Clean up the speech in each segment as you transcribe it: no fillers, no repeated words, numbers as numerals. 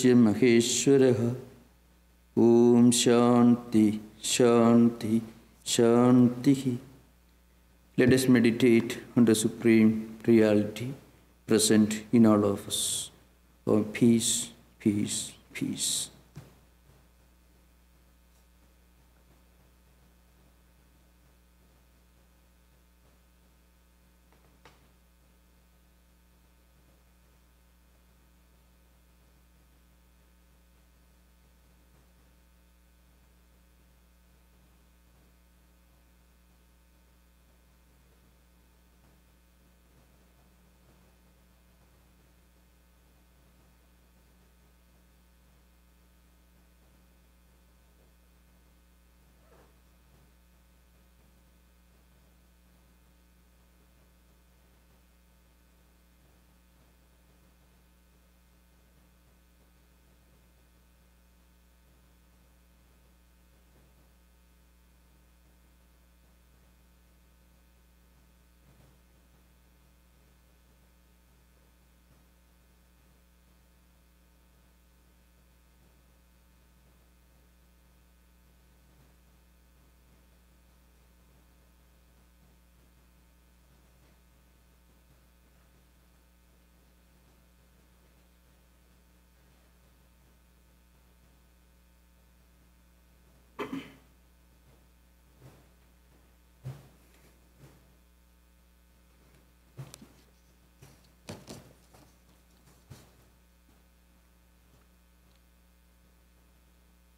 Tasya Maheshwaraha. Om Shanti, Shanti, Shanti. Let us meditate on the Supreme Reality present in all of us. Oh, peace, peace, peace.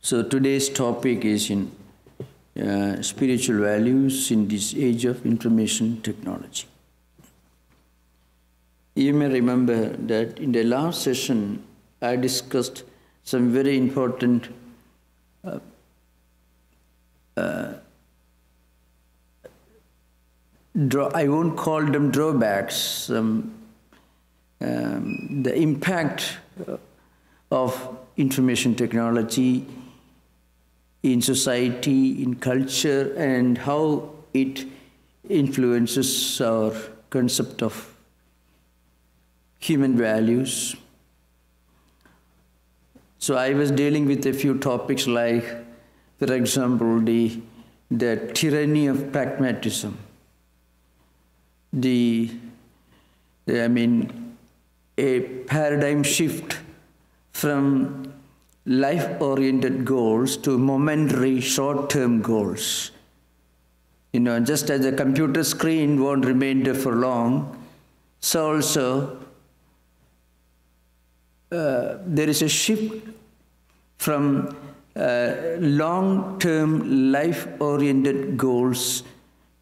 So today's topic is in spiritual values in this age of information technology. You may remember that in the last session I discussed some very important I won't call them drawbacks, the impact of information technology in society, in culture, and how it influences our concept of human values. So I was dealing with a few topics like, for example, the tyranny of pragmatism, a paradigm shift from life-oriented goals to momentary short-term goals. Just as the computer screen won't remain there for long, so also there is a shift from long-term life-oriented goals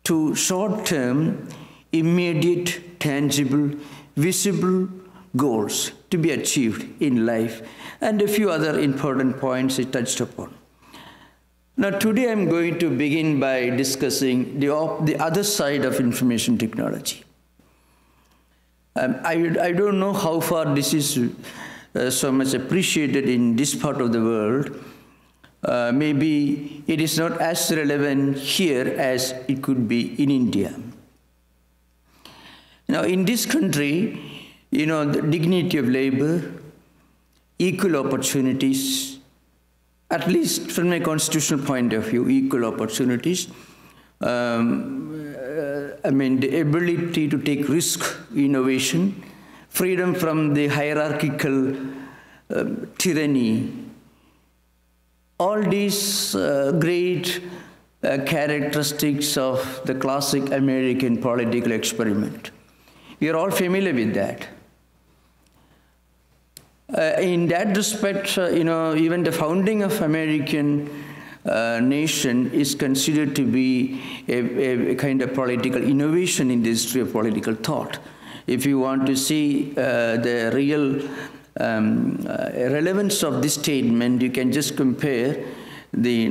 to short-term, immediate, tangible, visible goals to be achieved in life, and a few other important points I touched upon. Now today I'm going to begin by discussing the other side of information technology. I don't know how far this is so much appreciated in this part of the world. Maybe it is not as relevant here as it could be in India. Now in this country, the dignity of labor, equal opportunities, at least from a constitutional point of view, equal opportunities, the ability to take risk, innovation, freedom from the hierarchical tyranny, all these great characteristics of the classic American political experiment. We are all familiar with that. In that respect, even the founding of American nation is considered to be a kind of political innovation in the history of political thought. If you want to see the real relevance of this statement, you can just compare the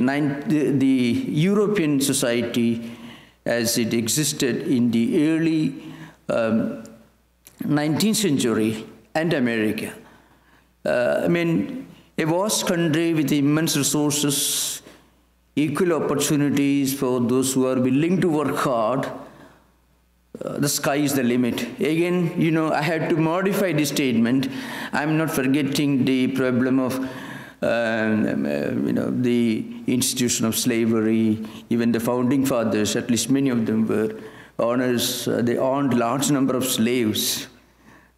European society as it existed in the early 19th century and America. A vast country with immense resources, equal opportunities for those who are willing to work hard, the sky is the limit. Again, I had to modify this statement. I'm not forgetting the problem of, the institution of slavery. Even the founding fathers, at least many of them were owners. They owned large number of slaves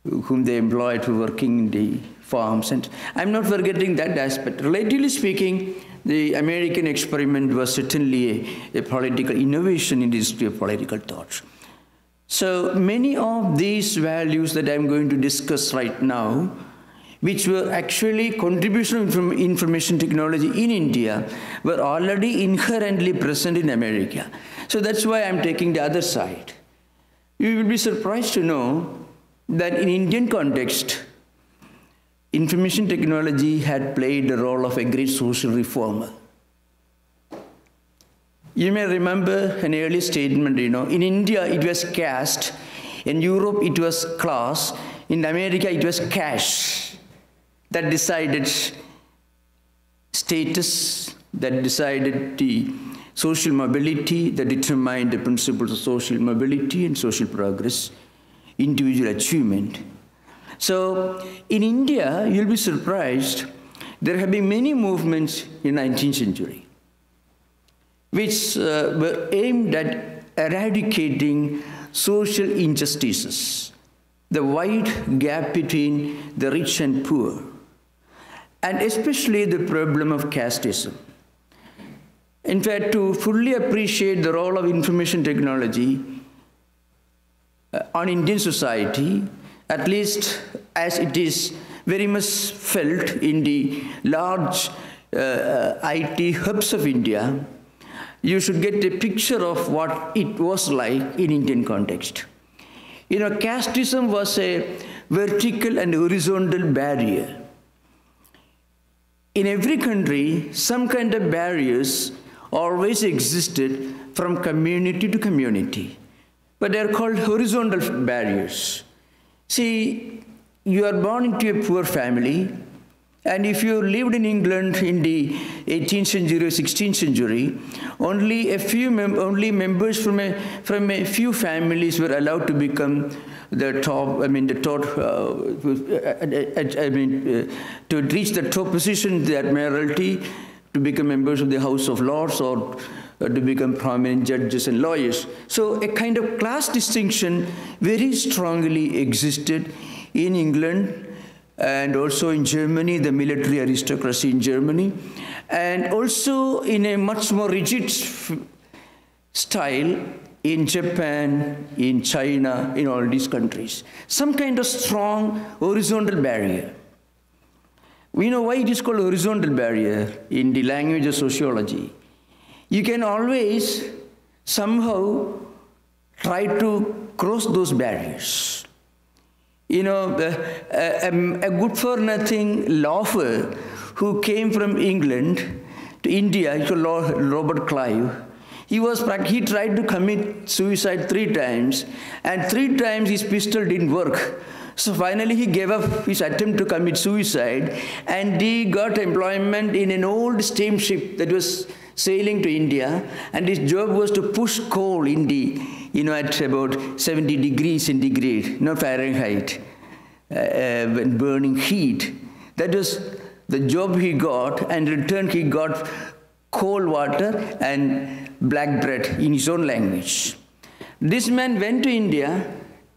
whom they employed for working in the farms. And I'm not forgetting that aspect. Relatively speaking, the American experiment was certainly a political innovation in the history of political thought. So many of these values that I'm going to discuss right now, which were actually contribution from information technology in India, were already inherently present in America. So that's why I'm taking the other side. You will be surprised to know that in Indian context, information technology had played the role of a great social reformer. You may remember an early statement, in India it was caste, in Europe it was class, in America it was cash that decided status, that decided the social mobility, that determined the principles of social mobility and social progress, individual achievement. So in India, you'll be surprised, there have been many movements in the 19th century which were aimed at eradicating social injustices, the wide gap between the rich and poor, and especially the problem of casteism. In fact, to fully appreciate the role of information technology on Indian society, at least as it is very much felt in the large IT hubs of India, you should get a picture of what it was like in Indian context. Casteism was a vertical and horizontal barrier. In every country, some kind of barriers always existed from community to community, but they are called horizontal barriers. See, you are born into a poor family, and if you lived in England in the 18th century or 16th century, only members from a few families were allowed to become to reach the top position in the Admiralty, to become members of the House of Lords, or to become prominent judges and lawyers. So a kind of class distinction very strongly existed in England, and also in Germany, the military aristocracy in Germany, and also in a much more rigid style in Japan, in China, in all these countries. Some kind of strong horizontal barrier. We know why it is called horizontal barrier in the language of sociology. You can always somehow try to cross those barriers. A good-for-nothing loafer who came from England to India, Robert Clive, he tried to commit suicide 3 times, and 3 times his pistol didn't work. So finally he gave up his attempt to commit suicide, and he got employment in an old steamship that was sailing to India, and his job was to push coal in the, at about 70 degrees centigrade, not Fahrenheit, burning heat. That was the job he got, and in return he got cold water and black bread in his own language. This man went to India,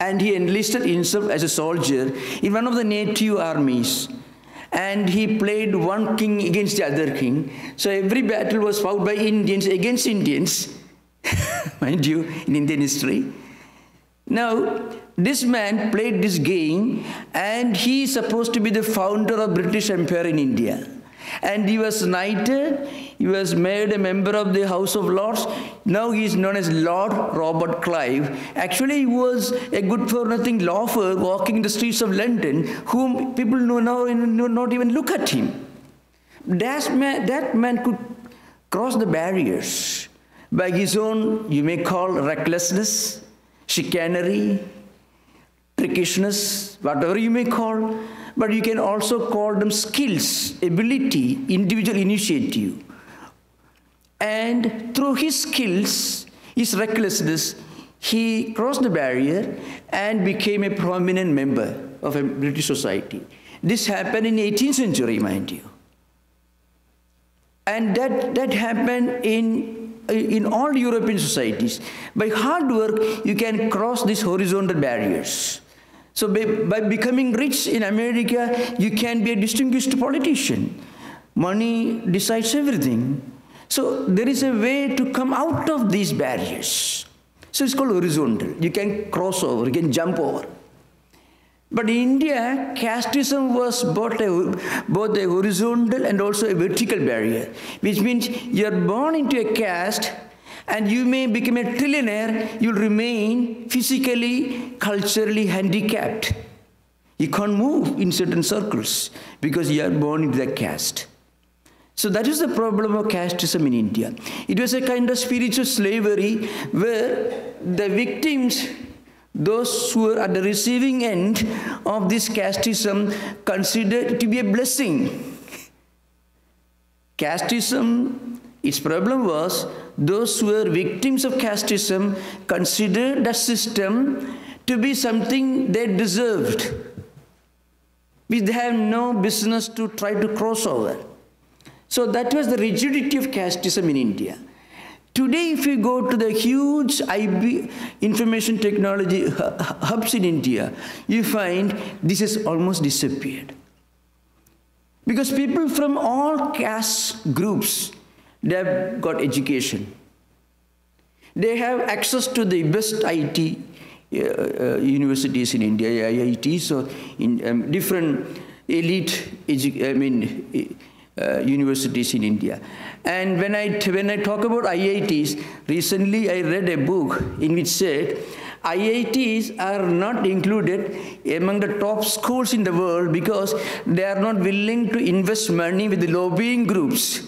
and he enlisted himself as a soldier in one of the native armies. And he played one king against the other king. So every battle was fought by Indians against Indians, mind you, in Indian history. Now, this man played this game, and he is supposed to be the founder of British Empire in India. And he was knighted, he was made a member of the House of Lords. Now he is known as Lord Robert Clive. Actually, he was a good-for-nothing loafer walking the streets of London, whom people not even look at him. That man could cross the barriers by his own, you may call, recklessness, chicanery, trickishness, whatever you may call. But you can also call them skills, ability, individual initiative. And through his skills, his recklessness, he crossed the barrier and became a prominent member of a British society. This happened in the 18th century, mind you. And that happened in all European societies. By hard work, you can cross these horizontal barriers. So by becoming rich in America, you can be a distinguished politician. Money decides everything. So there is a way to come out of these barriers. So it's called horizontal. You can cross over, you can jump over. But in India, casteism was both a horizontal and also a vertical barrier, which means you are born into a caste and you may become a trillionaire, you'll remain physically, culturally handicapped. You can't move in certain circles because you are born into that caste. So that is the problem of casteism in India. It was a kind of spiritual slavery where the victims, those who were at the receiving end of this casteism, considered it to be a blessing. Casteism, its problem was those who were victims of casteism considered the system to be something they deserved, which they have no business to try to cross over. So that was the rigidity of casteism in India. Today, if you go to the huge information technology hubs in India, you find this has almost disappeared. Because people from all caste groups, they have got education. They have access to the best IT universities in India, IITs, or in different elite universities in India. And when I talk about IITs, recently I read a book in which said IITs are not included among the top schools in the world because they are not willing to invest money with the lobbying groups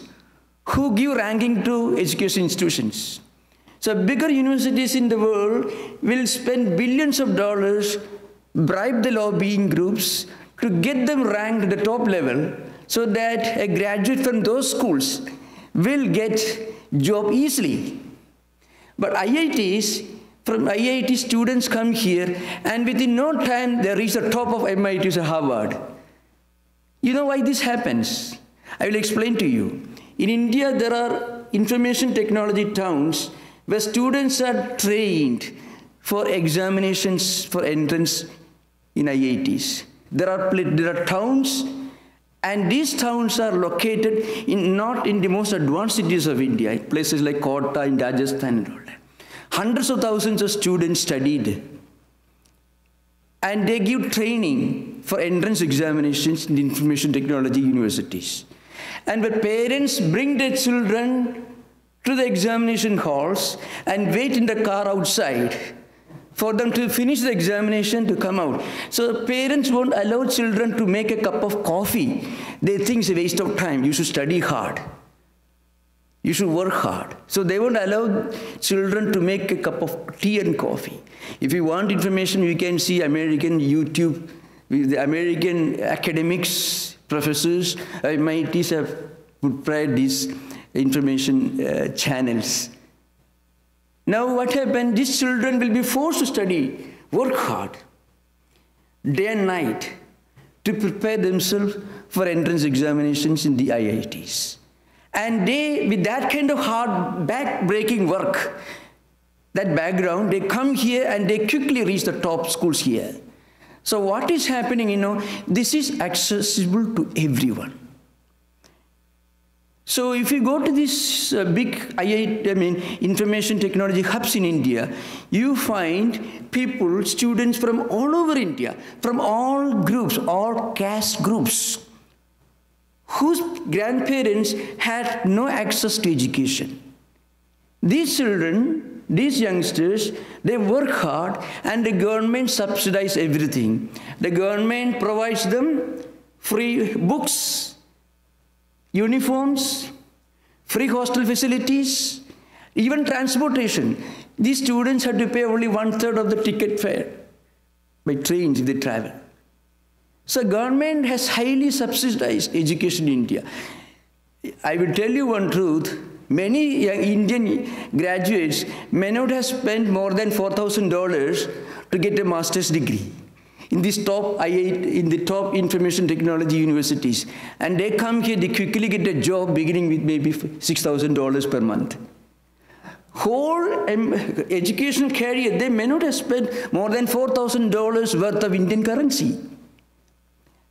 who give ranking to education institutions. So bigger universities in the world will spend billions of dollars, bribe the lobbying groups to get them ranked at the top level so that a graduate from those schools will get job easily. But from IIT students come here and within no time they reach the top of MIT or Harvard. You know why this happens? I will explain to you. In India, there are information technology towns where students are trained for examinations for entrance in IITs. There are towns, and these towns are located not in the most advanced cities of India, places like Kota in Rajasthan and all that. Hundreds of thousands of students studied, and they give training for entrance examinations in information technology universities. And when parents bring their children to the examination halls and wait in the car outside for them to finish the examination to come out. So parents won't allow children to make a cup of coffee. They think it's a waste of time. You should study hard. You should work hard. So they won't allow children to make a cup of tea and coffee. If you want information, you can see American YouTube, with the American academics, professors, MITs have prepared these information channels. Now what happened? These children will be forced to study, work hard, day and night, to prepare themselves for entrance examinations in the IITs. And they, with that kind of hard, back-breaking work, that background, they come here and they quickly reach the top schools here. So what is happening, this is accessible to everyone. So if you go to these big information technology hubs in India, you find people, students from all over India, from all groups, all caste groups, whose grandparents had no access to education. These children, these youngsters, they work hard and the government subsidizes everything. The government provides them free books, uniforms, free hostel facilities, even transportation. These students had to pay only 1/3 of the ticket fare by trains if they travel. So government has highly subsidized education in India. I will tell you one truth, Many young Indian graduates may not have spent more than $4,000 to get a master's degree in this top IIT, in the top information technology universities. And they come here, they quickly get a job beginning with maybe $6,000 per month. Whole educational career, they may not have spent more than $4,000 worth of Indian currency.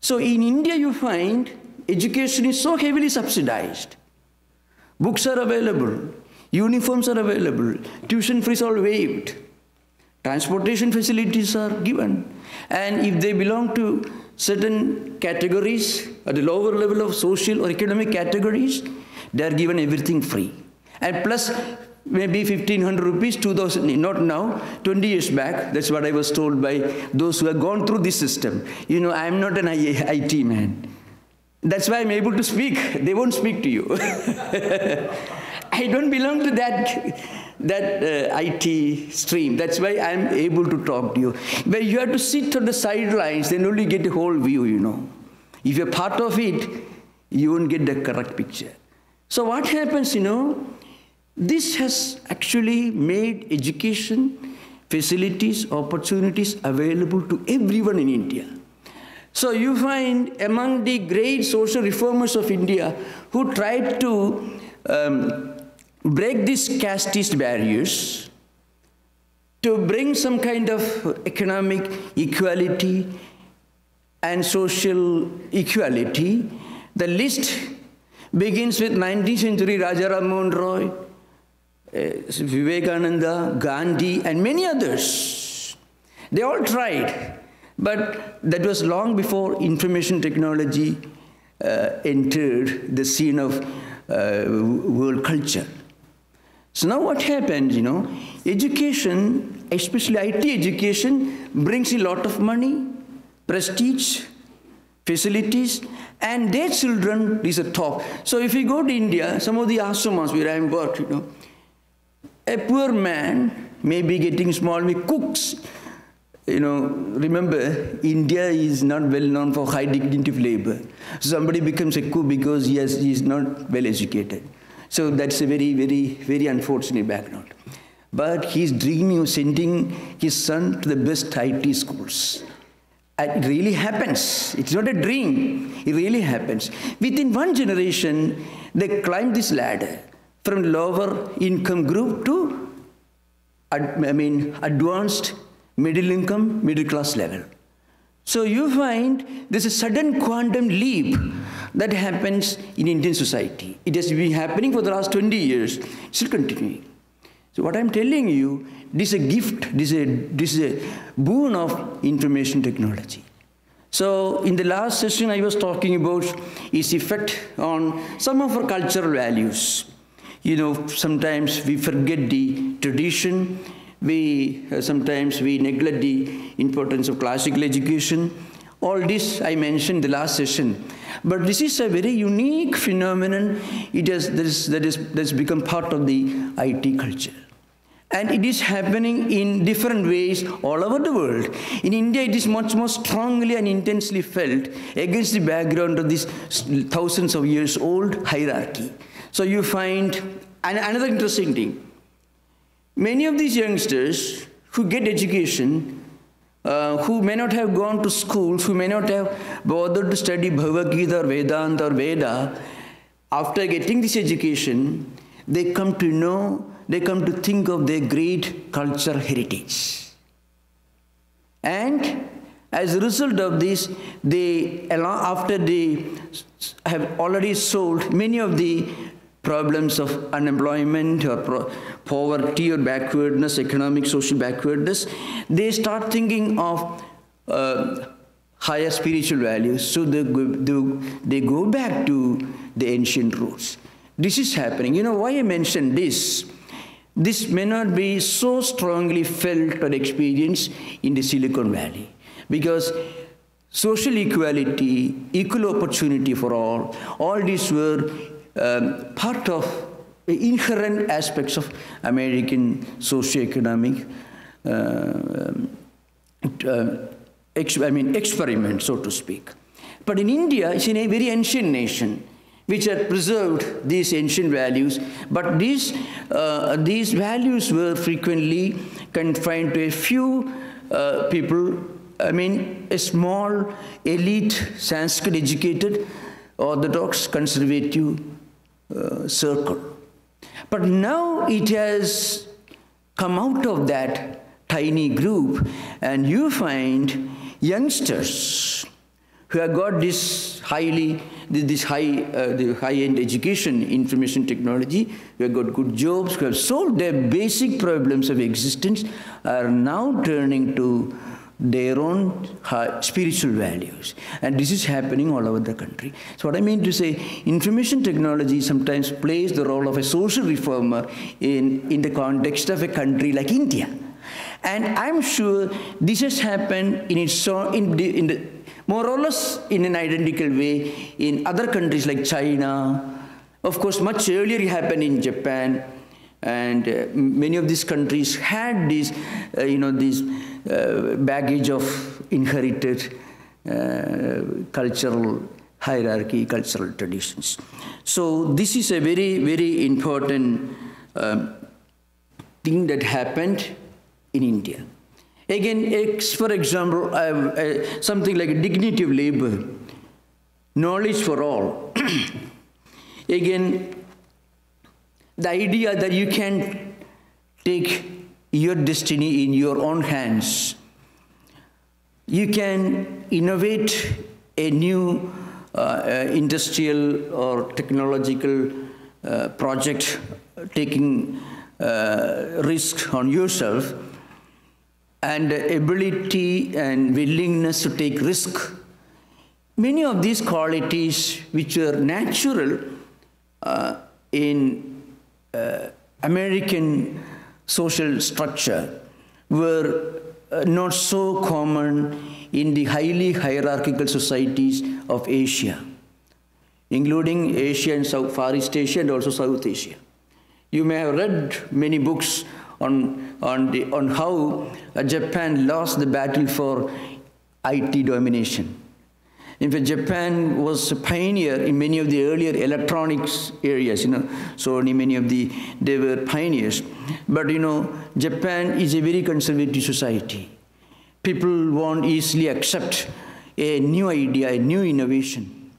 So in India, you find education is so heavily subsidized. Books are available, uniforms are available, tuition fees are waived, transportation facilities are given. And if they belong to certain categories, at the lower level of social or economic categories, they are given everything free. And plus, maybe 1,500 rupees, 2,000, not now, 20 years back, that's what I was told by those who have gone through this system. You know, I'm not an IT man. That's why I'm able to speak. They won't speak to you. I don't belong to that IT stream. That's why I'm able to talk to you. But you have to sit on the sidelines, then only get a whole view, you know. If you're part of it, you won't get the correct picture. So what happens, you know, this has actually made education, facilities, opportunities available to everyone in India. So you find among the great social reformers of India who tried to break these casteist barriers, to bring some kind of economic equality and social equality. The list begins with 19th century Raja Ram Mohan Roy, Vivekananda, Gandhi, and many others. They all tried, but that was long before information technology entered the scene of world culture. So now what happens, you know, education, especially IT education, brings a lot of money, prestige, facilities, and their children is a top. So if you go to India, some of the ashramas where I worked, you know, a poor man may be getting small cooks. You know, remember, India is not well known for high dignity of labor. Somebody becomes a cook because he is not well educated. So that's a very, very, very unfortunate background. But he's dreaming of sending his son to the best IT schools. It really happens. It's not a dream. It really happens. Within one generation, they climb this ladder from lower income group to, advanced middle income, middle class level. So you find there's a sudden quantum leap that happens in Indian society. It has been happening for the last 20 years, still continuing. So what I'm telling you, this is a gift, this is a boon of information technology. So in the last session, I was talking about its effect on some of our cultural values. You know, sometimes we forget the tradition. Sometimes we neglect the importance of classical education. All this I mentioned in the last session. But this is a very unique phenomenon. That's become part of the IT culture. And it is happening in different ways all over the world. In India, it is much more strongly and intensely felt against the background of this thousands of years old hierarchy. So you find another interesting thing. Many of these youngsters who get education, who may not have gone to schools, who may not have bothered to study Bhagavad Gita or Vedanta or Veda, after getting this education, they come to know, they come to think of their great cultural heritage. And as a result of this, after they have already solved many of the problems of unemployment or poverty or backwardness, economic, social backwardness, they start thinking of higher spiritual values. So they go back to the ancient roots. This is happening. You know why I mentioned this? This may not be so strongly felt or experienced in the Silicon Valley, because social equality, equal opportunity for all these were part of inherent aspects of American socio-economic experiment, so to speak. But in India, it's in a very ancient nation. which had preserved these ancient values, but these values were frequently confined to a few people, I mean, a small elite Sanskrit educated Orthodox conservative circle. But now it has come out of that tiny group, and you find youngsters who have got this high-end education, information technology, who have got good jobs, who have solved their basic problems of existence, are now turning to their own spiritual values. And this is happening all over the country. So what I mean to say, information technology sometimes plays the role of a social reformer in the context of a country like India. And I'm sure this has happened in its own, more or less in an identical way in other countries like China. Of course, much earlier it happened in Japan. And many of these countries had this, this baggage of inherited cultural hierarchy, cultural traditions. So this is a very, very important thing that happened in India. Again, for example, something like dignity of labor, knowledge for all. Again, the idea that you can take your destiny in your own hands. You can innovate a new industrial or technological project, taking risk on yourself, and ability and willingness to take risk. Many of these qualities which are natural in American social structure were not so common in the highly hierarchical societies of Asia, including Asia and Far East Asia and also South Asia. You may have read many books on how Japan lost the battle for IT domination. In fact, Japan was a pioneer in many of the earlier electronics areas, so many of they were pioneers. But, Japan is a very conservative society. People won't easily accept a new idea, a new innovation,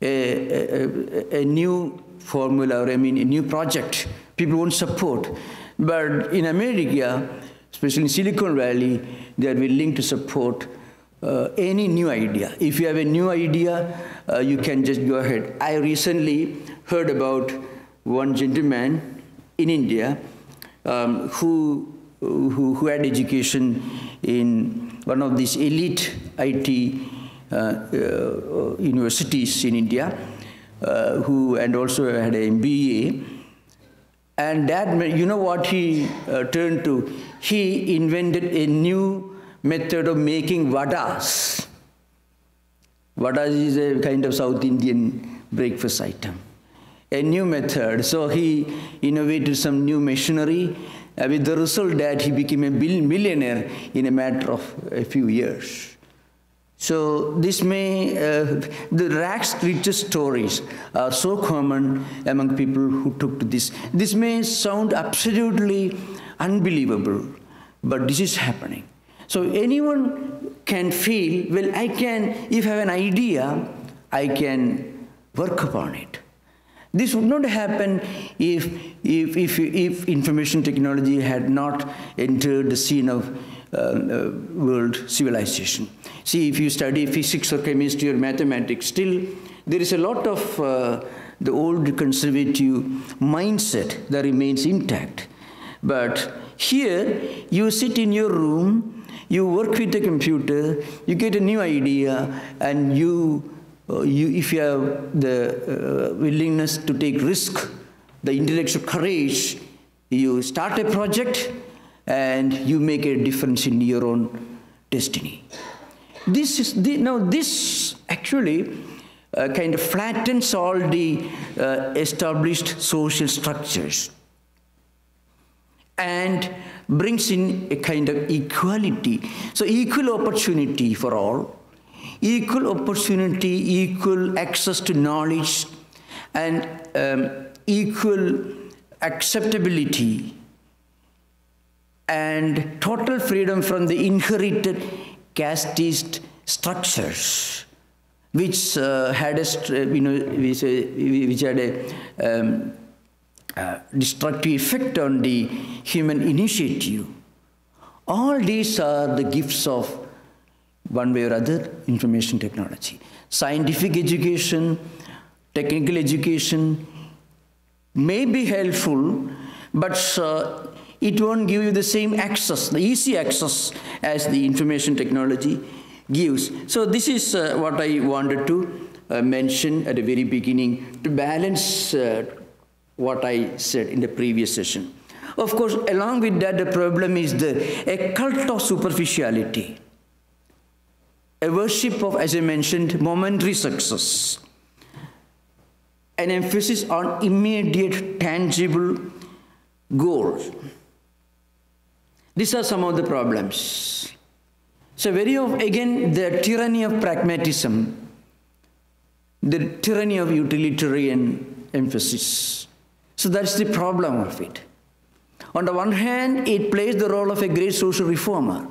a new formula, or a new project. People won't support. But in America, especially in Silicon Valley, they are willing to support any new idea. If you have a new idea, you can just go ahead. I recently heard about one gentleman in India who had education in one of these elite IT universities in India, and also had an MBA. And that, you know what he turned to? He invented a new method of making vadas. Vadas is a kind of South Indian breakfast item. A new method. So he innovated some new machinery, with the result that he became a millionaire in a matter of a few years. So this the rags to riches stories are so common among people who took to this. This may sound absolutely unbelievable, but this is happening. So anyone can feel, well, if I have an idea, I can work upon it. This would not happen if information technology had not entered the scene of world civilization. See, if you study physics or chemistry or mathematics, still there is a lot of the old conservative mindset that remains intact. But here, you sit in your room, you work with the computer, you get a new idea, and if you have the willingness to take risk, the intellectual courage, you start a project and you make a difference in your own destiny. This actually kind of flattens all the established social structures and brings in a kind of equality. So equal opportunity for all, equal opportunity, equal access to knowledge, and equal acceptability and total freedom from the inherited casteist structures, which had a destructive effect on the human initiative. All these are the gifts of, one way or other, information technology. Scientific education, technical education may be helpful, but it won't give you the same access, the easy access as the information technology gives. So this is what I wanted to mention at the very beginning to balance what I said in the previous session. Of course, along with that, the problem is a cult of superficiality, a worship of, as I mentioned, momentary success, an emphasis on immediate, tangible goals. These are some of the problems. So again, the tyranny of pragmatism, the tyranny of utilitarian emphasis. So that's the problem of it. On the one hand, it plays the role of a great social reformer,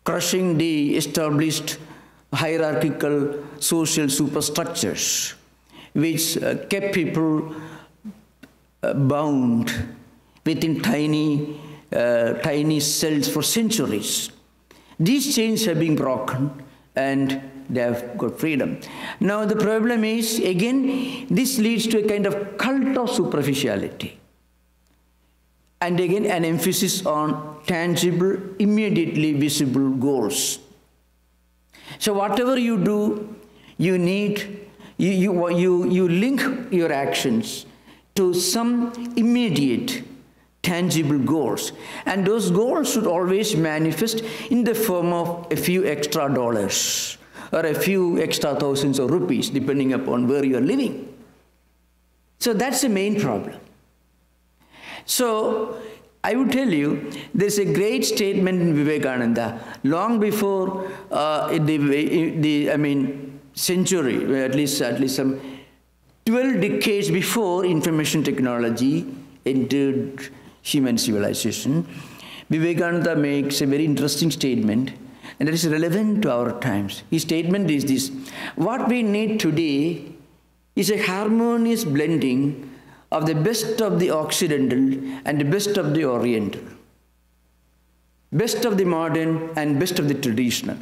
crushing the established hierarchical social superstructures, which kept people bound within tiny cells for centuries. These chains have been broken and they have got freedom. Now the problem is, again, this leads to a kind of cult of superficiality. And again, an emphasis on tangible, immediately visible goals. So whatever you do, you need, you link your actions to some immediate, tangible goals. And those goals should always manifest in the form of a few extra dollars or a few extra thousands of rupees, depending upon where you are living. So that's the main problem. So I would tell you, there's a great statement in Vivekananda, long before century, at least some 12 decades before information technology entered human civilization. Vivekananda makes a very interesting statement, and that is relevant to our times. His statement is this: what we need today is a harmonious blending of the best of the Occidental and the best of the Oriental, best of the modern and best of the traditional.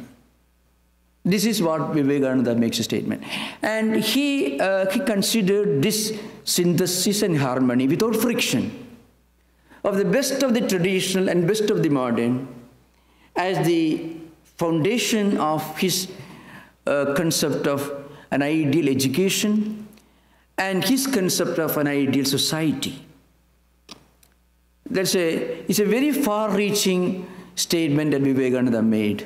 This is what Vivekananda makes a statement. And he considered this synthesis and harmony without friction of the best of the traditional and best of the modern as the foundation of his concept of an ideal education and his concept of an ideal society. It's a very far-reaching statement that Vivekananda made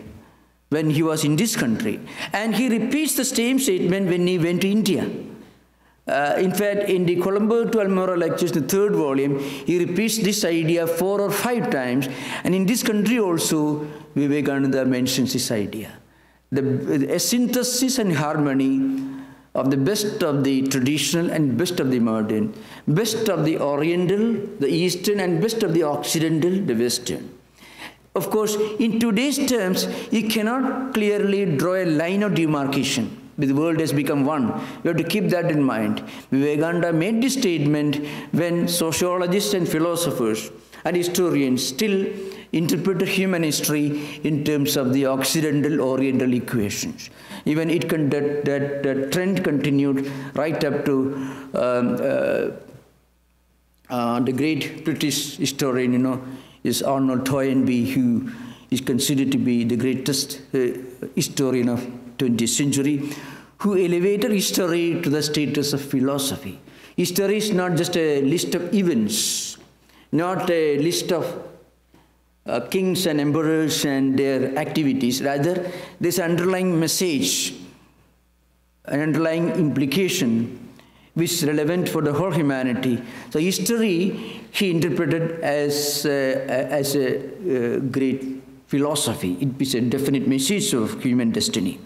when he was in this country. And he repeats the same statement when he went to India. In fact, in the Colombo to Almora lectures, the 3rd volume, he repeats this idea 4 or 5 times. And in this country also, Vivekananda mentions this idea. A synthesis and harmony of the best of the traditional and best of the modern, best of the Oriental, the Eastern, and best of the Occidental, the Western. Of course, in today's terms, you cannot clearly draw a line of demarcation. The world has become one. We have to keep that in mind. Vivekananda made this statement when sociologists and philosophers and historians still interpreted human history in terms of the Occidental-Oriental equations. Even that trend continued right up to the great British historian, is Arnold Toynbee, who is considered to be the greatest historian of 20th century, who elevated history to the status of philosophy. History is not just a list of events, not a list of kings and emperors and their activities. Rather, this underlying message, an underlying implication, which is relevant for the whole humanity. So history, he interpreted as a great philosophy. It is a definite message of human destiny.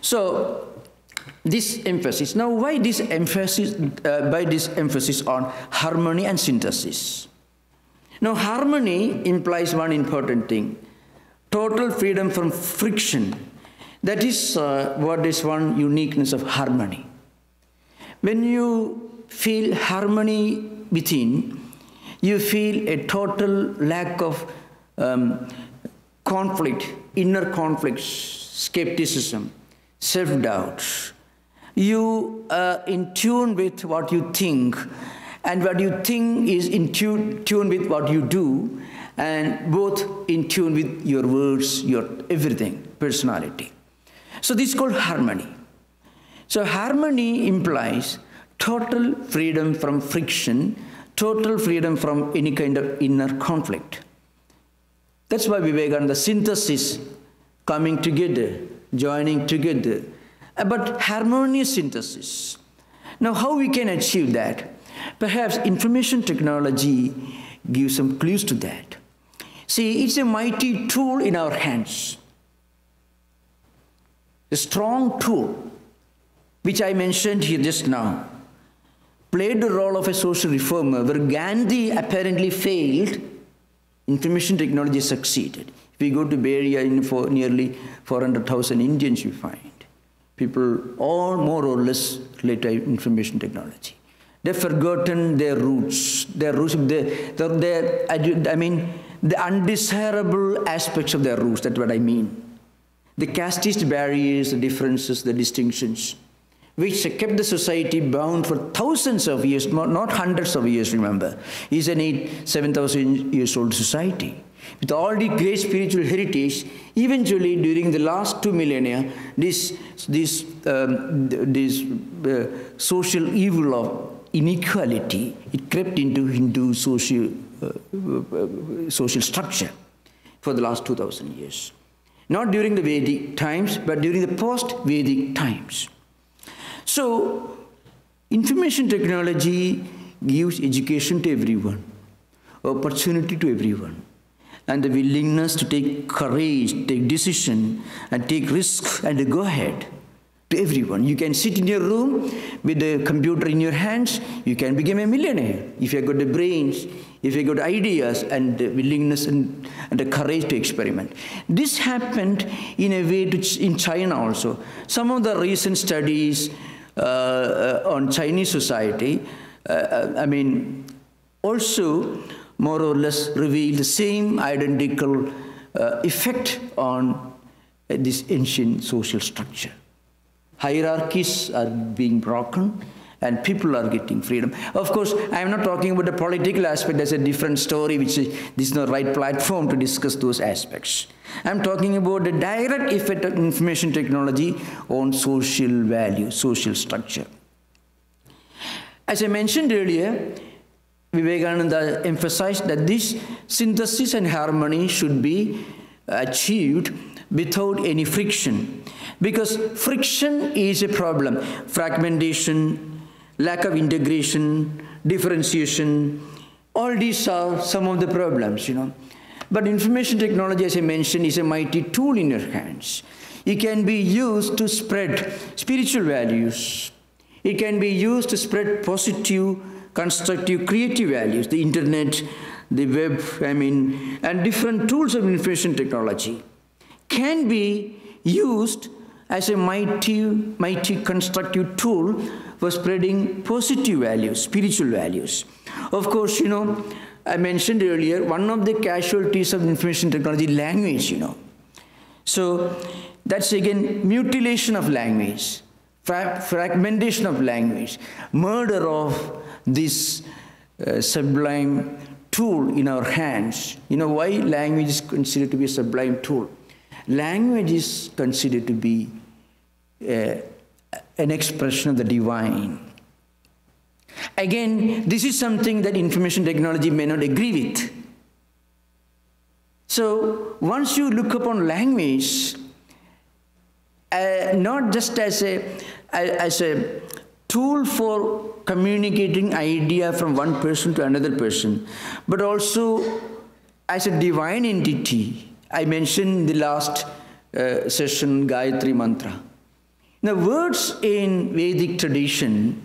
So this emphasis. Now, why this emphasis, this emphasis on harmony and synthesis? Now, harmony implies one important thing: total freedom from friction. That is what is one uniqueness of harmony. When you feel harmony within, you feel a total lack of conflict, inner conflicts, skepticism, self-doubt. You are in tune with what you think, and what you think is in tune with what you do, and both in tune with your words, your everything, personality. So this is called harmony. So harmony implies total freedom from friction, total freedom from any kind of inner conflict. That's why Vivekananda, synthesis, coming together, joining together, but harmonious synthesis. Now, how we can achieve that? Perhaps information technology gives some clues to that. See, it's a mighty tool in our hands. A strong tool, which I mentioned here just now, played the role of a social reformer. Where Gandhi apparently failed, information technology succeeded. If we go to Bay Area, for nearly 400,000 Indians you find. People all more or less relate to information technology. They've forgotten their roots, the undesirable aspects of their roots, that's what I mean. The casteist barriers, the differences, the distinctions, which kept the society bound for thousands of years, not hundreds of years, remember. It's an 7,000 years old society. With all the great spiritual heritage, eventually during the last 2 millennia, this social evil of inequality, it crept into Hindu social structure for the last 2,000 years. Not during the Vedic times, but during the post-Vedic times. So, information technology gives education to everyone, opportunity to everyone, and the willingness to take courage, take decision, and take risks, and go ahead to everyone. You can sit in your room with the computer in your hands, you can become a millionaire if you have got the brains, if you have got ideas, and the willingness and the courage to experiment. This happened in a way in China also. Some of the recent studies on Chinese society, also more or less reveal the same identical effect on this ancient social structure. Hierarchies are being broken and people are getting freedom. Of course, I am not talking about the political aspect. That's a different story, this is not the right platform to discuss those aspects. I'm talking about the direct effect of information technology on social value, social structure. As I mentioned earlier, Vivekananda emphasized that this synthesis and harmony should be achieved without any friction, because friction is a problem. Fragmentation, lack of integration, differentiation, all these are some of the problems, But information technology, as I mentioned, is a mighty tool in your hands. It can be used to spread spiritual values. It can be used to spread positive, constructive, creative values, the internet, the web, and different tools of information technology can be used as a mighty constructive tool for spreading positive values, spiritual values. Of course, I mentioned earlier, one of the casualties of information technology, language, So that's again mutilation of language, fragmentation of language, murder of this sublime tool in our hands. Why language is considered to be a sublime tool? Language is considered to be an expression of the divine. Again, this is something that information technology may not agree with. So once you look upon language, not just as a tool for communicating idea from one person to another person, but also as a divine entity. I mentioned in the last session Gayatri Mantra. Now, words in Vedic tradition,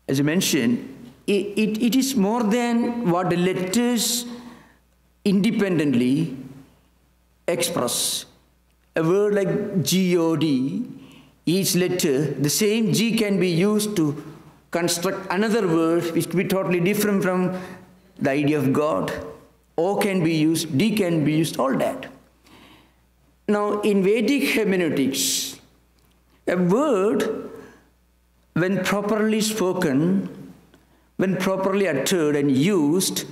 as I mentioned, it is more than what the letters independently express. A word like G-O-D, each letter, the same G can be used to construct another word which could be totally different from the idea of God. O can be used, D can be used, all that. Now, in Vedic hermeneutics, a word, when properly spoken, when properly uttered and used,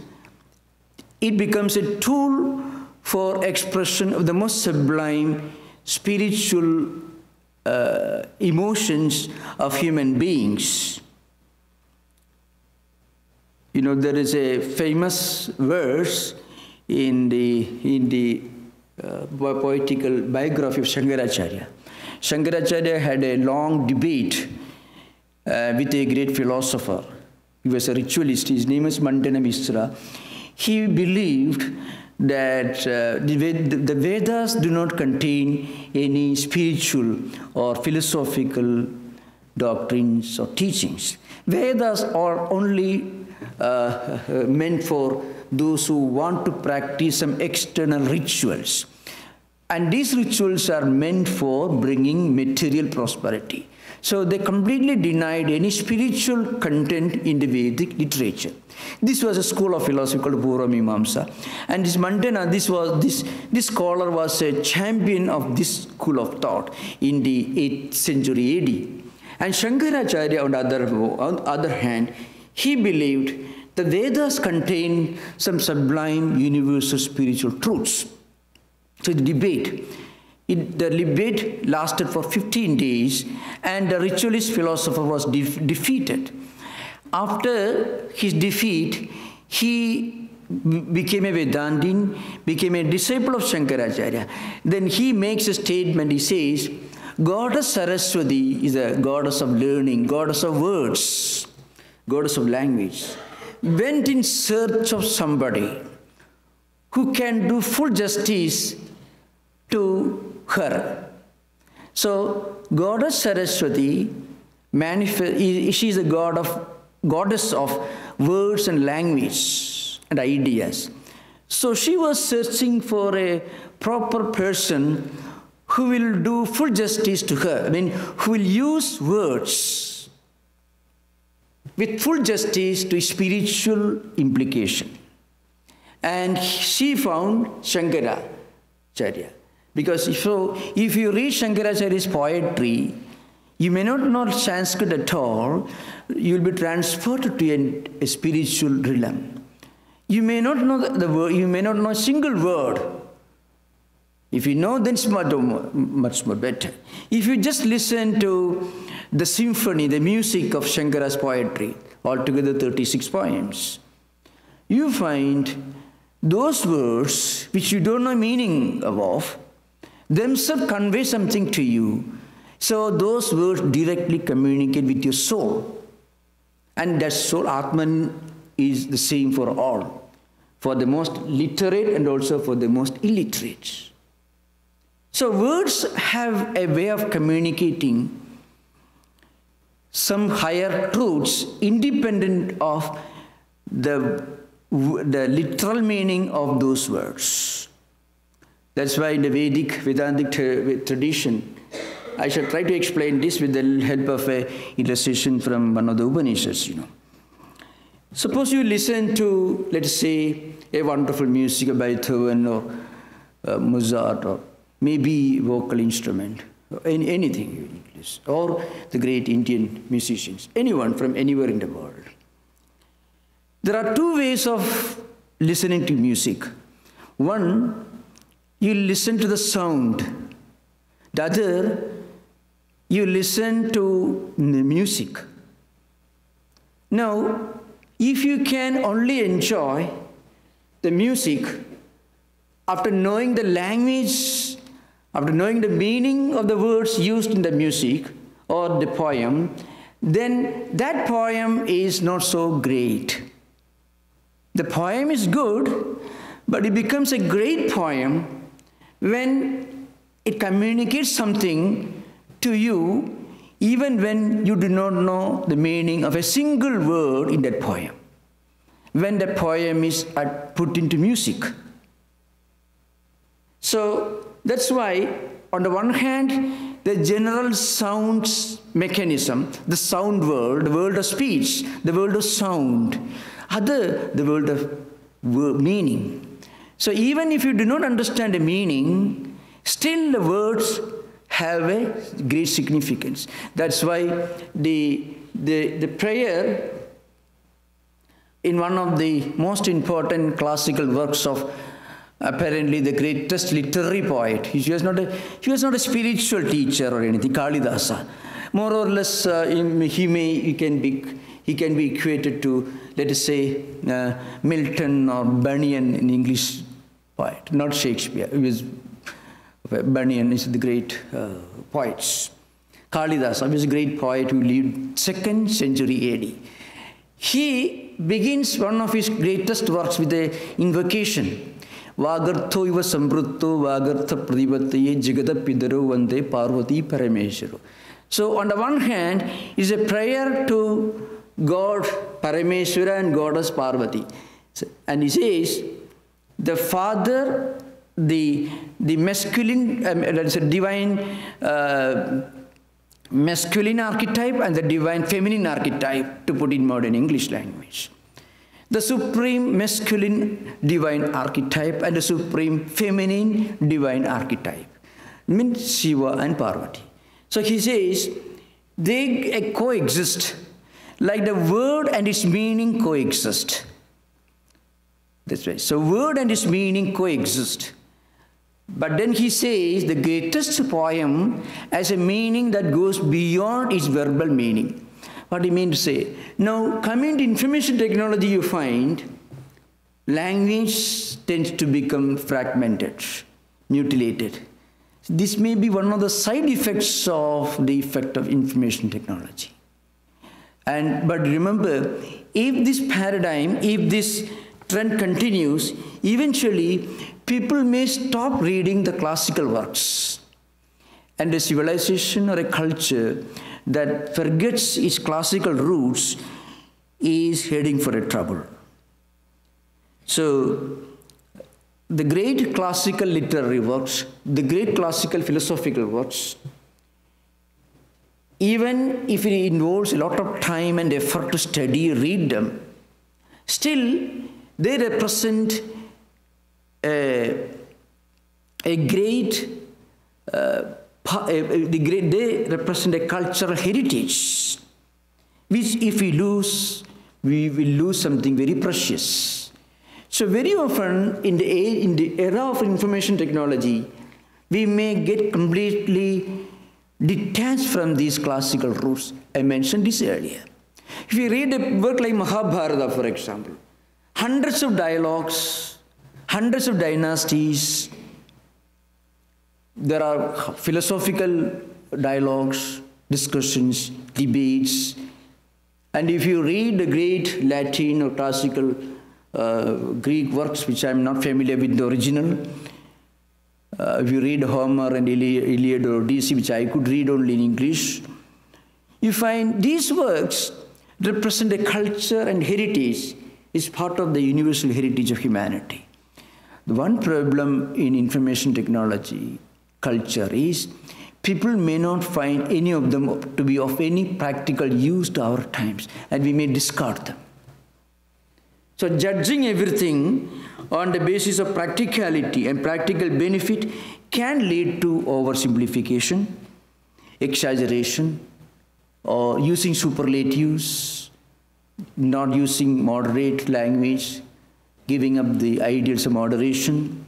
it becomes a tool for expression of the most sublime spiritual emotions of human beings. You know, there is a famous verse in the poetical biography of Shankaracharya. Shankaracharya had a long debate with a great philosopher. He was a ritualist. His name is Mandana Misra. He believed that the Vedas do not contain any spiritual or philosophical doctrines or teachings. Vedas are only meant for those who want to practice some external rituals. And these rituals are meant for bringing material prosperity. So they completely denied any spiritual content in the Vedic literature. This was a school of philosophy called Purva Mimamsa. And this Mandana, this scholar was a champion of this school of thought in the 8th century AD. And Shankaracharya, on the other hand, he believed the Vedas contain some sublime universal spiritual truths. So the debate lasted for 15 days, and the ritualist philosopher was defeated. After his defeat, he became a Vedantin, became a disciple of Shankaracharya. Then he makes a statement, he says, Goddess Saraswati is a goddess of learning, goddess of words, goddess of language, went in search of somebody who can do full justice to her. So, Goddess Saraswati, she is a goddess of words and language and ideas. So, she was searching for a proper person who will do full justice to her. I mean, who will use words with full justice to spiritual implication. And she found Shankaracharya. Because if you read Shankaracharya's poetry, you may not know Sanskrit at all, you will be transported to a spiritual realm. You may not know the word, you may not know a single word. If you know, then it's much more better. If you just listen to the symphony, the music of Shankara's poetry, altogether 36 poems, you find those words which you don't know meaning of, themselves convey something to you. So those words directly communicate with your soul. And that soul, Atman, is the same for all, for the most literate and also for the most illiterate. So words have a way of communicating some higher truths independent of the literal meaning of those words. That's why in the Vedantic tradition, I shall try to explain this with the help of an illustration from one of the Upanishads, Suppose you listen to, let's say, a wonderful music by Beethoven or Mozart, or maybe vocal instrument, or anything, or the great Indian musicians, anyone from anywhere in the world. There are two ways of listening to music. One, you listen to the sound. The other, you listen to the music. Now, if you can only enjoy the music after knowing the language, after knowing the meaning of the words used in the music or the poem, then that poem is not so great. The poem is good, but it becomes a great poem when it communicates something to you even when you do not know the meaning of a single word in that poem, when the poem is put into music. So that's why, on the one hand, the general sounds mechanism, the sound world, the world of speech, the world of sound, other the world of meaning. So even if you do not understand the meaning, still the words have a great significance. That's why the prayer in one of the most important classical works of apparently the greatest literary poet. He was not a spiritual teacher or anything, Kalidasa. More or less, he can be equated to, let us say, Milton or Bunyan in English poet, not Shakespeare. Bunyan is the great poets. Kalidasa was a great poet who lived 2nd century AD. He begins one of his greatest works with an invocation. Vagartho iva sambrutto vagartha pradipataye jigada pidaro vande parvati parameshwaro. So on the one hand, is a prayer to God Parameshwara and Goddess Parvati. And he says, the Father, the masculine, that is a divine masculine archetype and the divine feminine archetype, to put in modern English language. The supreme masculine divine archetype and the supreme feminine divine archetype means Shiva and Parvati. So he says they coexist, like the word and its meaning coexist. That's right. So word and its meaning coexist. But then he says the greatest poem has a meaning that goes beyond its verbal meaning. What do you mean to say? Now, coming to information technology, you find language tends to become fragmented, mutilated. This may be one of the side effects of the effect of information technology. But remember, if this paradigm, if this trend continues, eventually people may stop reading the classical works. And a civilization or a culture that forgets its classical roots is heading for a trouble. So, the great classical literary works, the great classical philosophical works, even if it involves a lot of time and effort to study, read them, still they represent they represent a cultural heritage, which if we lose, we will lose something very precious. So very often in the era of information technology, we may get completely detached from these classical roots. I mentioned this earlier. If you read a work like Mahabharata, for example, hundreds of dialogues, hundreds of dynasties, there are philosophical dialogues, discussions, debates, and if you read the great Latin or classical Greek works, which I am not familiar with the original, if you read Homer and Iliad or Odyssey, which I could read only in English, you find these works represent a culture and heritage, is part of the universal heritage of humanity. The one problem in information technology culture is people may not find any of them to be of any practical use to our times, and we may discard them. So judging everything on the basis of practicality and practical benefit can lead to oversimplification, exaggeration, or using superlatives, not using moderate language, giving up the ideals of moderation,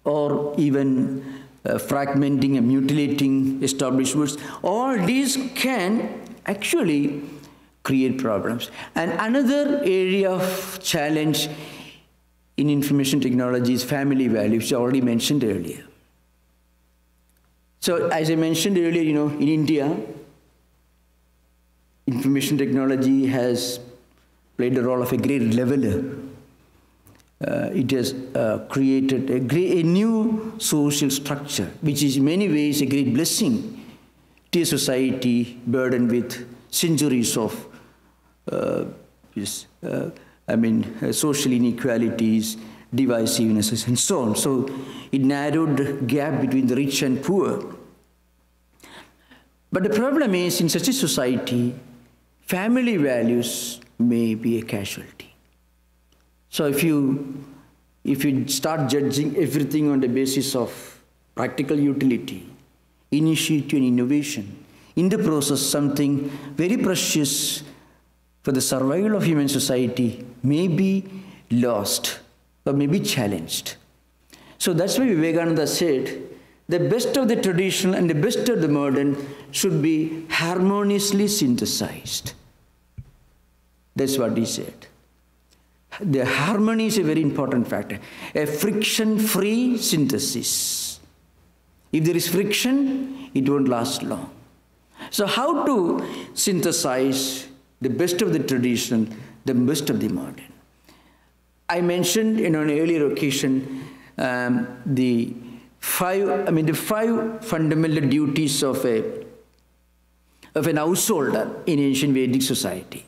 or even fragmenting and mutilating established words. All these can actually create problems. And another area of challenge in information technology is family values, which I already mentioned earlier. So as I mentioned earlier, in India, information technology has played the role of a great leveler. it has created a new social structure, which is in many ways a great blessing to a society burdened with centuries of social inequalities, divisiveness, and so on. So it narrowed the gap between the rich and poor. But the problem is, in such a society, family values may be a casualty. So if you start judging everything on the basis of practical utility, initiative and innovation, in the process something very precious for the survival of human society may be lost or may be challenged. So that's why Vivekananda said, the best of the traditional and the best of the modern should be harmoniously synthesized. That's what he said. The harmony is a very important factor. A friction-free synthesis. If there is friction, it won't last long. So how to synthesize the best of the traditional, the best of the modern? I mentioned on an earlier occasion the five fundamental duties of an householder in ancient Vedic society.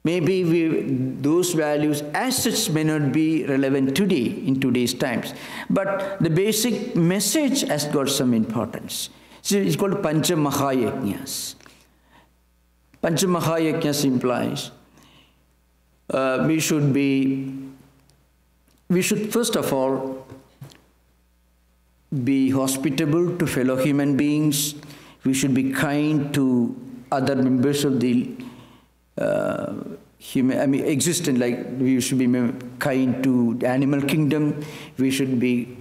Maybe those values as such may not be relevant today, in today's times. But the basic message has got some importance. So it's called Pancha Mahayajnas. Pancha Mahayajnas implies we should first of all be hospitable to fellow human beings. We should be kind to other members of the existent, like we should be kind to the animal kingdom. We should be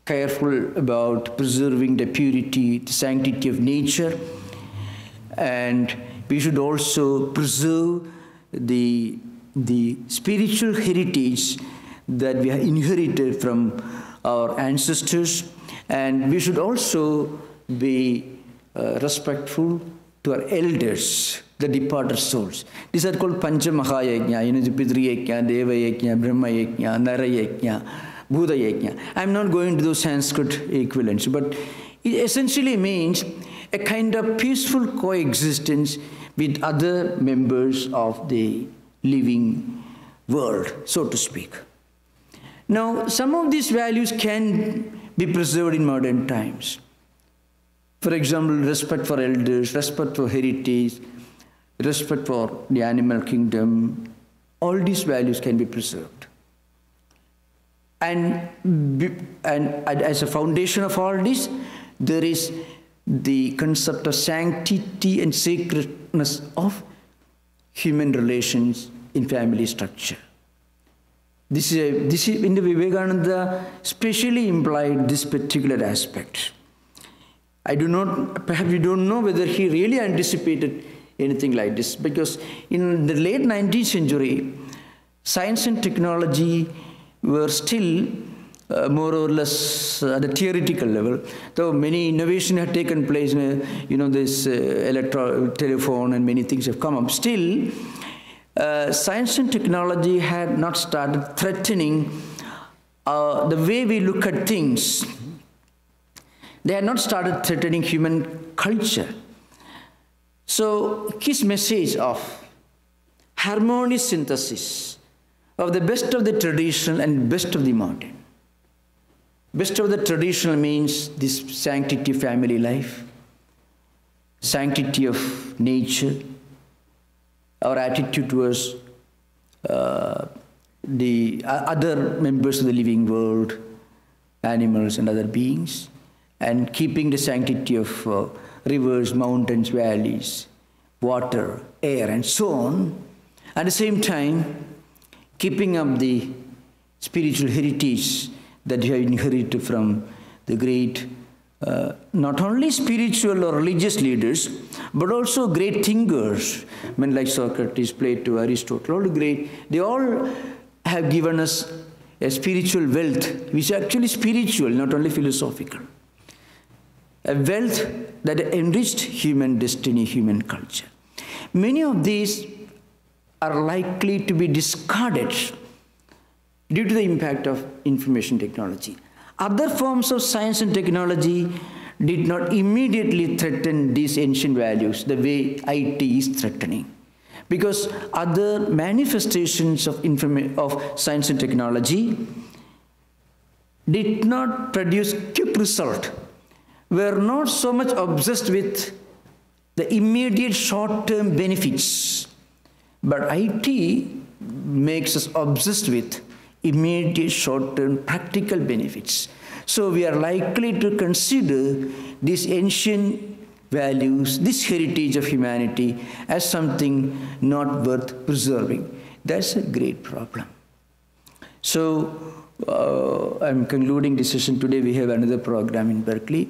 careful about preserving the purity, the sanctity of nature, and we should also preserve the spiritual heritage that we have inherited from our ancestors, and we should also be respectful to our elders, the departed souls. These are called Pancha Mahayajna, the Pitri Yajna, Deva Yajna, Brahma Yajna, Nara Yajna, Buddha Yajna. I'm not going to those Sanskrit equivalents, but it essentially means a kind of peaceful coexistence with other members of the living world, so to speak. Now, some of these values can be preserved in modern times. For example, respect for elders, respect for heritage, respect for the animal kingdom, all these values can be preserved. And as a foundation of all this, there is the concept of sanctity and sacredness of human relations in family structure. This is in the Vivekananda specially implied this particular aspect. Perhaps you don't know whether he really anticipated anything like this, because in the late 19th century, science and technology were still more or less at a theoretical level, though many innovations had taken place, this telephone and many things have come up. Still, science and technology had not started threatening the way we look at things. They had not started threatening human culture. So his message of harmonious synthesis of the best of the traditional and best of the modern. Best of the traditional means this sanctity of family life, sanctity of nature, our attitude towards the other members of the living world, animals and other beings, and keeping the sanctity of rivers, mountains, valleys, water, air, and so on. At the same time, keeping up the spiritual heritage that you have inherited from the great, not only spiritual or religious leaders, but also great thinkers, men like Socrates, Plato, Aristotle, all great. They all have given us a spiritual wealth, which is actually spiritual, not only philosophical. A wealth that enriched human destiny, human culture. Many of these are likely to be discarded due to the impact of information technology. Other forms of science and technology did not immediately threaten these ancient values the way IT is threatening, because other manifestations of science and technology did not produce quick result, were not so much obsessed with the immediate short-term benefits, but IT makes us obsessed with immediate short-term practical benefits. So we are likely to consider these ancient values, this heritage of humanity, as something not worth preserving. That's a great problem. So I'm concluding this session today. We have another program in Berkeley.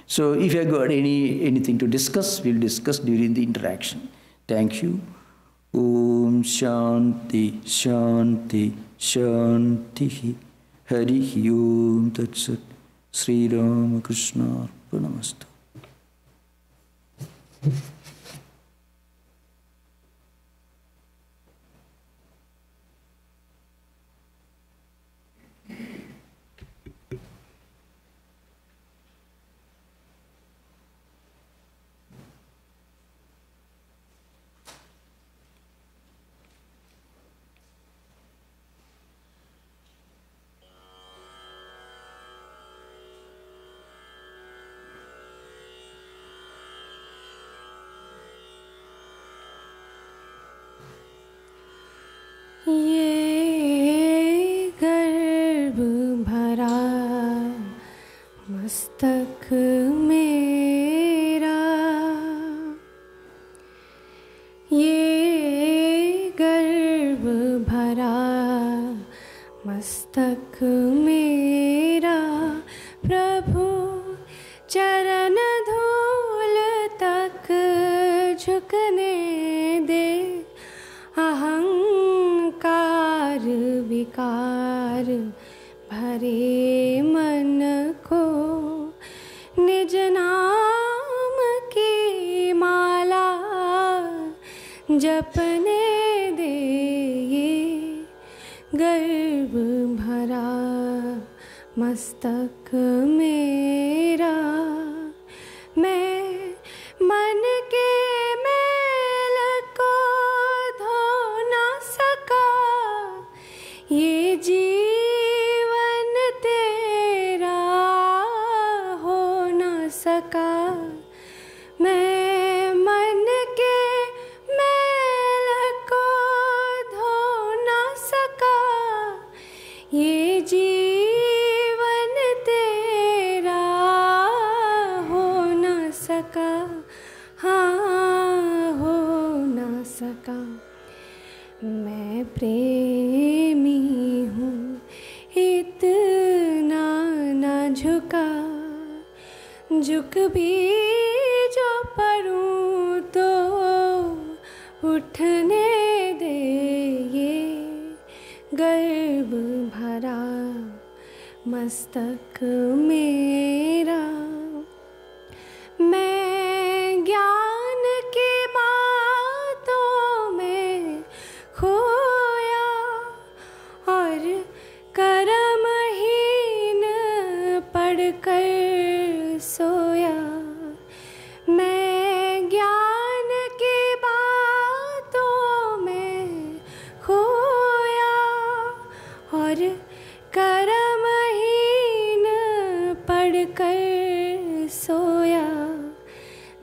So if you have got anything to discuss, we'll discuss during the interaction. Thank you. Om Shanti Shanti Shanti Hari Om Tat Sat Sri Ramakrishna Arpanamastu. ये गर्भ भरा मस्तक मेरा, ये गर्भ भरा मस्तक मेरा, प्रभु चरण धूल तक झुकने दे, अहंकार विकार भरे मन को, निज नाम की माला जपने दे, ये गर्भ भरा मस्तक मेरा। मैं मन के मैल को धो ना सका, ये जीवन तेरा हो ना सका, मैं मन के मैल को धो ना सका, ये जीवन तेरा हो ना सका, हाँ हो ना सका। मैं प्रेमी हूँ इतना ना झुका, झुक भी जो पड़ूँ तो उठने दे, ये गर्भ भरा मस्तक मेरा। मैं ज्ञान की बातों में खोया और कर्महीन पढ़कर सोया, मैं ज्ञान की बातों में खोया और कर्महीन पढ़कर सोया।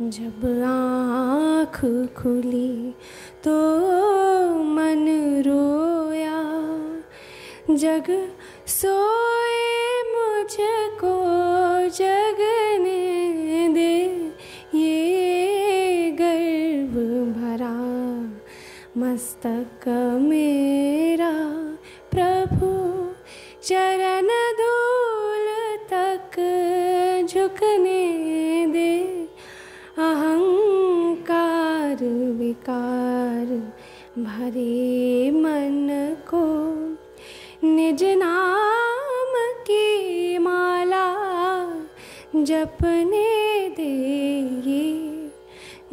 जब आँख खुली तो मन रोया, जग सोए मुझको जगने दे, ये गर्भ भरा मस्तक मेरा, प्रभु चरण धूल तक झुकने दे, अहंकार विकार भरे मन को, निज नाम की माला जपने दे, ये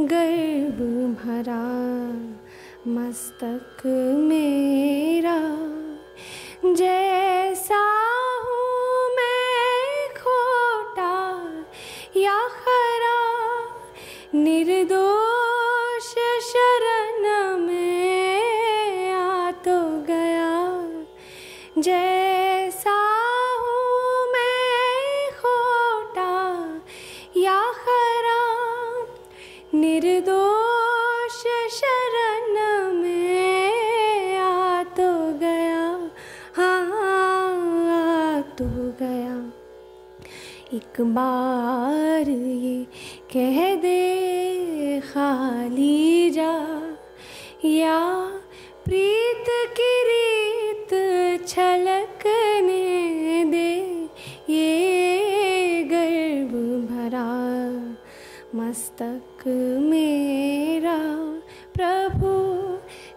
गर्भ भरा मस्तक मेरा जैसा हूँ मैं खोटा या खरा, निर्दोष शरण में आ तो गया। जैसा हूँ मैं खोटा या खरा, निर्दोष शरण में आ तो गया, हाँ आ तो गया। एक बार ये कह दे खाली जा, या प्रीत की रीत छलकने दे, ये गर्व भरा मस्तक मेरा प्रभु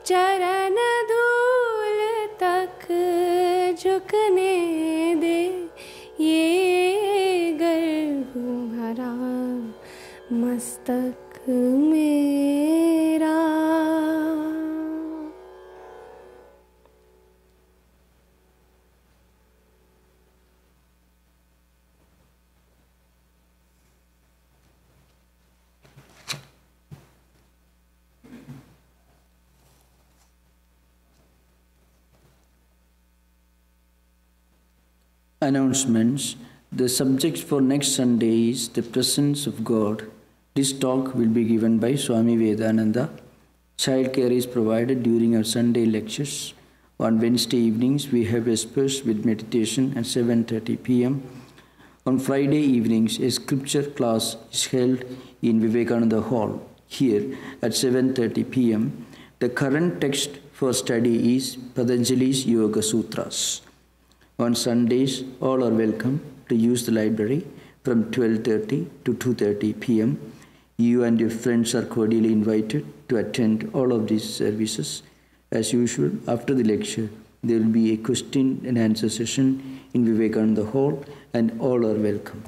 चरण धूल तक झुकने दे, ये गर्व भरा मस्तक मेरा। Announcements. The subject for next Sunday is the presence of God. This talk will be given by Swami Vedananda. Childcare is provided during our Sunday lectures. On Wednesday evenings, we have vespers with meditation at 7:30 p.m. On Friday evenings, a scripture class is held in Vivekananda Hall here at 7:30 p.m. The current text for study is Patanjali's Yoga Sutras. On Sundays, all are welcome to use the library from 12:30 to 2:30 p.m. You and your friends are cordially invited to attend all of these services. As usual, after the lecture, there will be a question and answer session in Vivekananda Hall, and all are welcome.